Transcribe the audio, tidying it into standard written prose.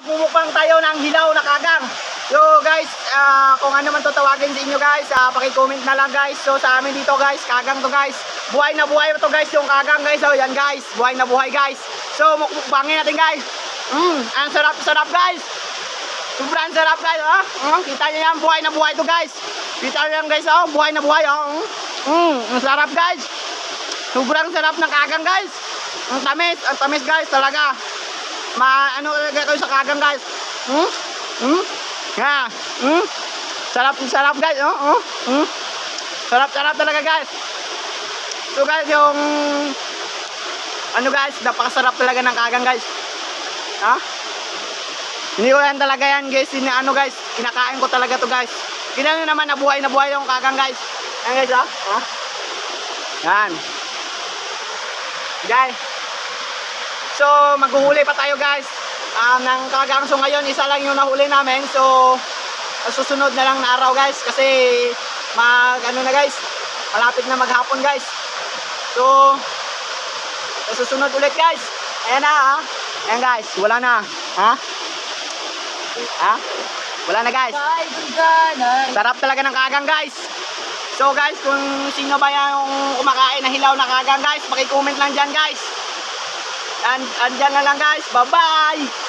Bumukbang tayo ng hilaw na kagang. So guys, kung ano man to tawagin sa inyo guys, paki-comment na lang guys. So sa amin dito guys, kagang to guys. Buhay na buhay to guys yung kagang guys. So yan guys, buhay na buhay guys. So mukbangin natin guys. Ang sarap guys. Sobrang sarap guys, kita niyo yan, buhay na buhay to guys. Kita niyo yan guys, buhay na buhay, ang sarap guys. Sobrang sarap ng kagang guys. Ang tamis guys talaga. Ano talaga kayo sa kagang guys. Sarap guys, Sarap talaga guys. So guys, yung ano guys, napakasarap talaga ng kagang guys. Hindi ko yan talaga yan guys, ano guys, kinakain ko talaga to guys. Tingnan nyo naman na buhay yung kagang guys. Ayan guys, Yan. Guys. So, maghuhuli pa tayo guys ng kagang. So ngayon, isa lang yung nahuli namin. So, susunod na lang na araw guys. Kasi, ano na guys, malapit na maghapon guys. So, susunod ulit guys. Ayan na, Ayan guys, wala na. Wala na guys. Sarap talaga ng kagang guys. So guys, kung sino ba yung kumakain na hilaw na kagang guys, paki-comment lang dyan guys. Andyan na lang guys. Bye bye.